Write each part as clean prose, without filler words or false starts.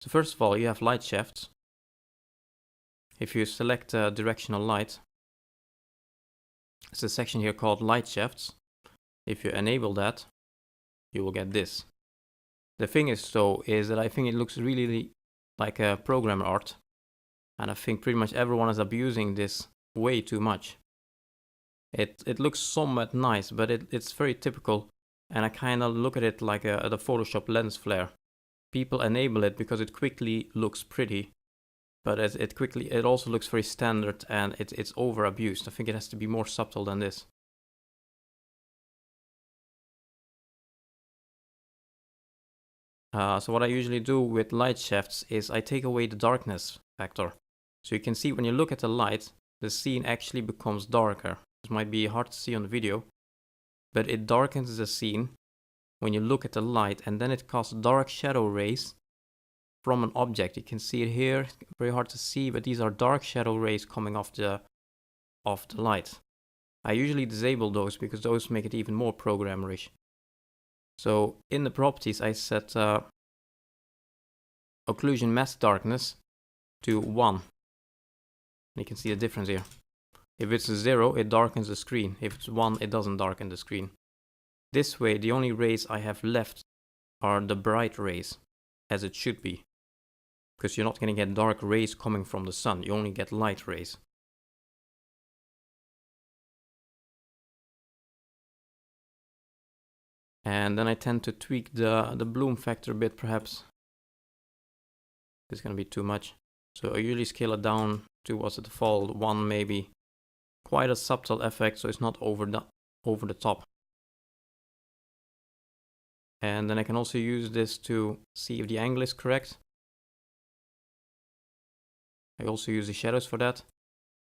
So first of all, you have light shafts. If you select directional light, it's a section here called Lighshafts. If you enable that, you will get this. The thing is though, is that I think it looks really like a programmer art. And I think pretty much everyone is abusing this way too much. It looks somewhat nice, but it's very typical. And I kind of look at it like the Photoshop lens flare. People enable it because it quickly looks pretty. But it also looks very standard, and it's over abused. I think it has to be more subtle than this. So what I usually do with light shafts is I take away the darkness factor. So you can see when you look at the light, the scene actually becomes darker. This might be hard to see on the video, but it darkens the scene when you look at the light, and then it casts dark shadow rays from an object. You can see it here, very hard to see, but these are dark shadow rays coming off the light. I usually disable those because those make it even more programmerish. So in the properties I set occlusion mask darkness to 1. And you can see the difference here. If it's 0, it darkens the screen. If it's 1, it doesn't darken the screen. This way, the only rays I have left are the bright rays, as it should be. Because you're not going to get dark rays coming from the sun, you only get light rays. And then I tend to tweak the bloom factor a bit, perhaps. It's going to be too much. So I usually scale it down to what's the default 1 maybe. Quite a subtle effect, so it's not over the top. And then I can also use this to see if the angle is correct. I also use the shadows for that.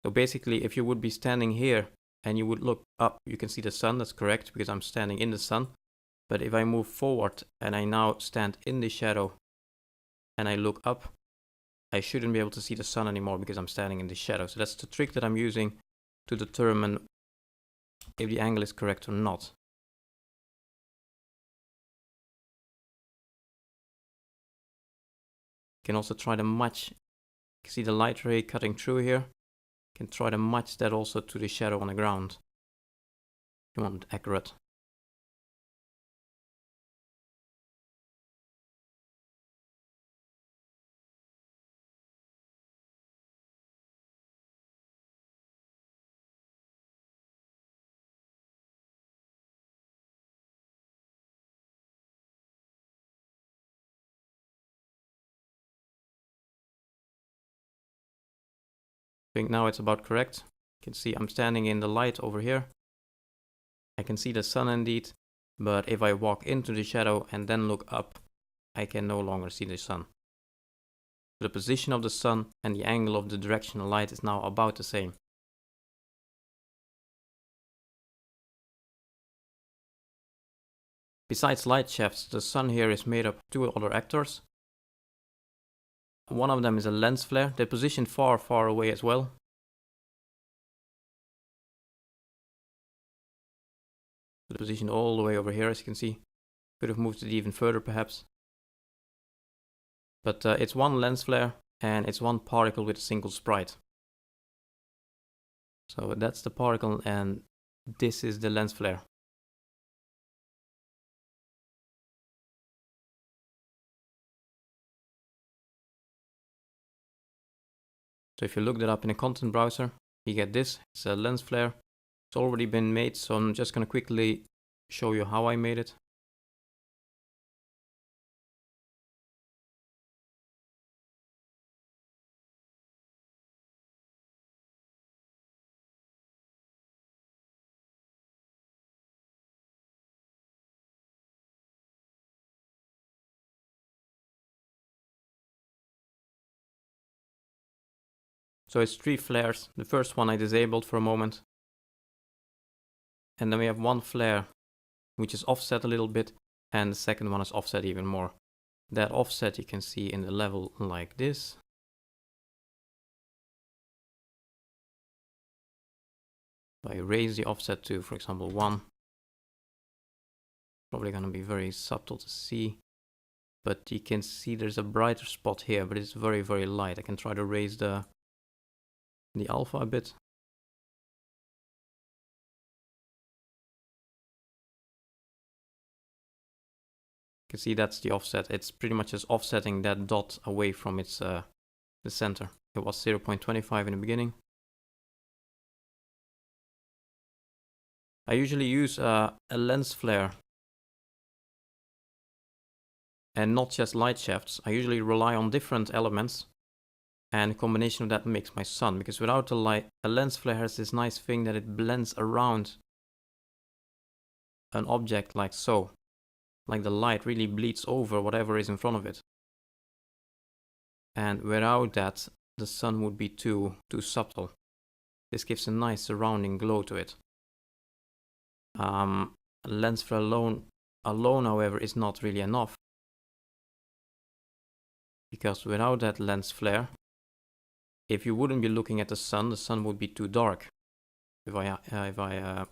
So basically, if you would be standing here and you would look up, you can see the sun. That's correct because I'm standing in the sun. But if I move forward and I now stand in the shadow and I look up, I shouldn't be able to see the sun anymore because I'm standing in the shadow. So that's the trick that I'm using to determine if the angle is correct or not. You can also try to match. You can see the light ray cutting through here. You can try to match that also to the shadow on the ground. You want it accurate. I think now it's about correct. You can see I'm standing in the light over here. I can see the sun indeed, but if I walk into the shadow and then look up, I can no longer see the sun. The position of the sun and the angle of the directional light is now about the same. Besides light shafts, the sun here is made up of 2 other actors. One of them is a lens flare. They're positioned far away as well. The position all the way over here, as you can see. Could have moved it even further perhaps. But it's one lens flare and it's one particle with a single sprite. So that's the particle and this is the lens flare. So if you look that up in a content browser, you get this. It's a lens flare. It's already been made, so I'm just going to quickly show you how I made it. So it's 3 flares. The first one I disabled for a moment. And then we have one flare which is offset a little bit, and the second one is offset even more. That offset you can see in the level like this. So I raise the offset to, for example, 1. Probably going to be very subtle to see. but you can see there's a brighter spot here, but it's very, very light. I can try to raise the alpha a bit. You can see that's the offset. It's pretty much just offsetting that dot away from its the center. It was 0.25 in the beginning. I usually use a lens flare and not just light shafts. I usually rely on different elements, and a combination of that makes my sun, because without the light, a lens flare has this nice thing that it blends around an object like so. Like the light really bleeds over whatever is in front of it. And without that, the sun would be too subtle. This gives a nice surrounding glow to it. Lens flare alone, however, is not really enough, because without that lens flare, if you wouldn't be looking at the sun would be too dark. If I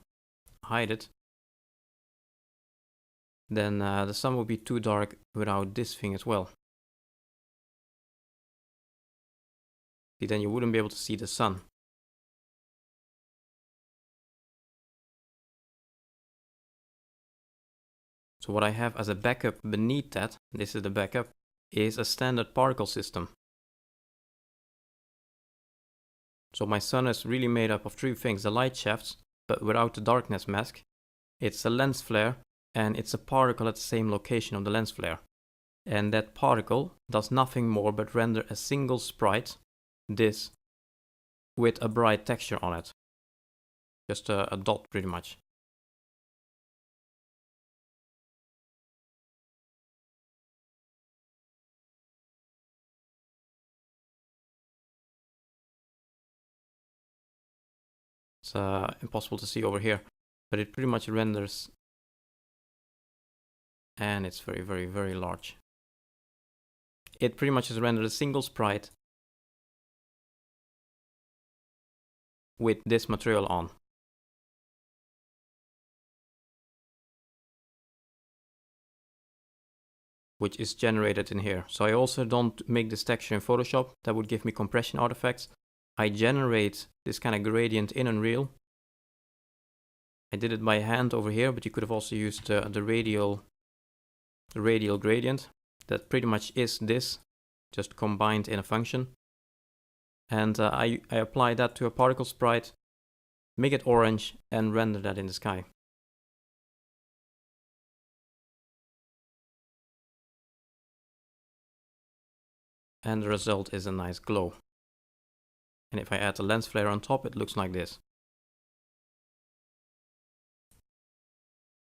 hide it, then the sun would be too dark without this thing as well. See, then you wouldn't be able to see the sun. So what I have as a backup beneath that, this is the backup, is a standard particle system. So my sun is really made up of three things: the light shafts, but without the darkness mask. It's a lens flare, and it's a particle at the same location of the lens flare. And that particle does nothing more but render a single sprite, this, with a bright texture on it. Just a dot pretty much. It's impossible to see over here, but it pretty much renders, and it's very, very, very large. It pretty much has rendered a single sprite with this material on. Which is generated in here. So I also don't make this texture in Photoshop. That would give me compression artifacts. I generate this kind of gradient in Unreal. I did it by hand over here, but you could have also used the radial gradient. That pretty much is this, just combined in a function. And I apply that to a particle sprite, make it orange, and render that in the sky. And the result is a nice glow. And if I add the lens flare on top, it looks like this.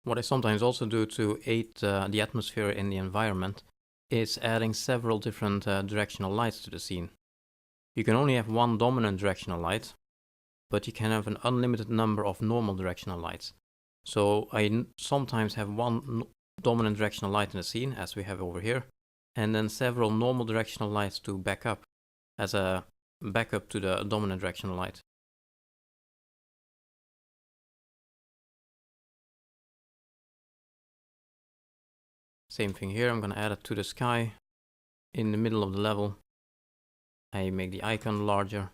What I sometimes also do to aid the atmosphere in the environment is adding several different directional lights to the scene. You can only have one dominant directional light, but you can have an unlimited number of normal directional lights. So I sometimes have one dominant directional light in the scene, as we have over here, and then several normal directional lights to back up, as a backup to the dominant directional light. Same thing here, I'm gonna add it to the sky. In the middle of the level, I make the icon larger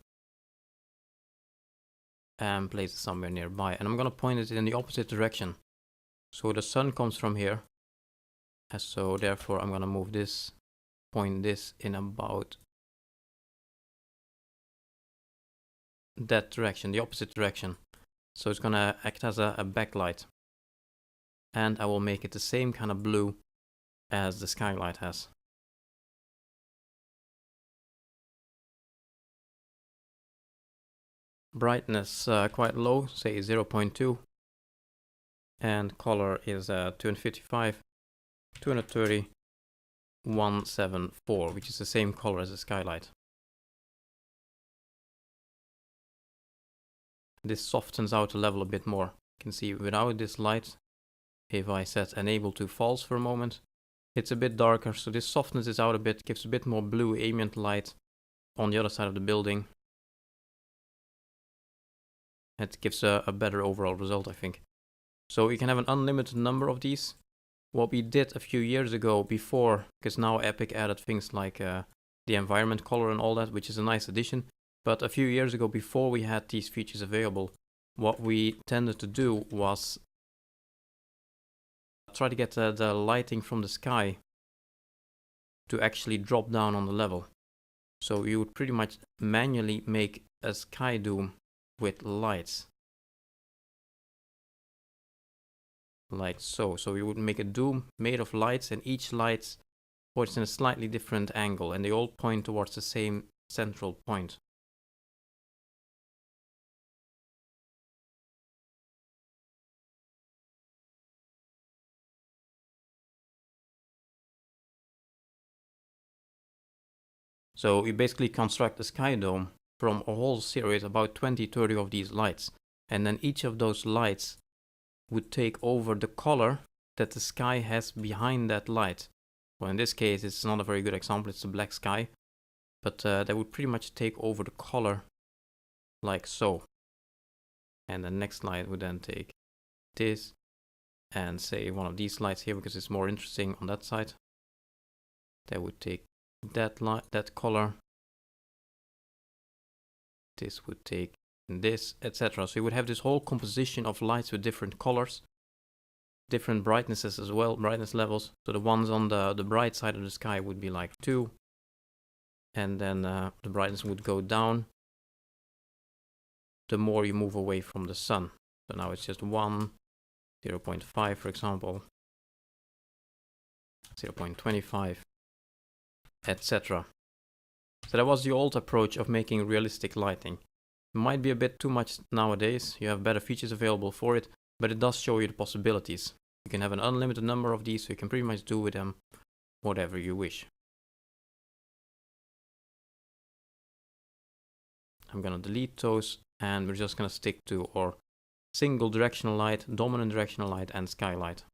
and place it somewhere nearby. And I'm gonna point it in the opposite direction. So the sun comes from here. And so therefore I'm gonna move this, point this in about that direction, the opposite direction. So it's gonna act as a backlight. And I will make it the same kind of blue as the skylight has. Brightness quite low, say 0.2, and color is 255, 230, 174, which is the same color as the skylight. This softens out the level a bit more. You can see without this light, if I set enable to false for a moment, it's a bit darker, so this softens it out a bit, gives a bit more blue ambient light on the other side of the building. It gives a better overall result, I think. So you can have an unlimited number of these. what we did a few years ago before, because now Epic added things like the environment color and all that, which is a nice addition. But a few years ago, before we had these features available, what we tended to do was try to get the lighting from the sky to actually drop down on the level. So you would pretty much manually make a sky dome with lights. Like so. So you would make a dome made of lights, and each light points in a slightly different angle, and they all point towards the same central point. So you basically construct a sky dome from a whole series, about 20-30 of these lights, and then each of those lights would take over the color that the sky has behind that light. Well, in this case, it's not a very good example, it's a black sky, but that would pretty much take over the color like so. And the next light would then take this and say one of these lights here, because it's more interesting on that side. That would take that light, that color. This would take this, etc. So you would have this whole composition of lights with different colors, different brightnesses as well, brightness levels. So the ones on the bright side of the sky would be like 2, and then the brightness would go down the more you move away from the sun. So now it's just 1, 0.5 for example, 0.25, etc. So that was the old approach of making realistic lighting. It might be a bit too much nowadays, you have better features available for it, but it does show you the possibilities. You can have an unlimited number of these, so you can pretty much do with them whatever you wish. I'm gonna delete those, and we're just gonna stick to our single directional light, dominant directional light, and skylight.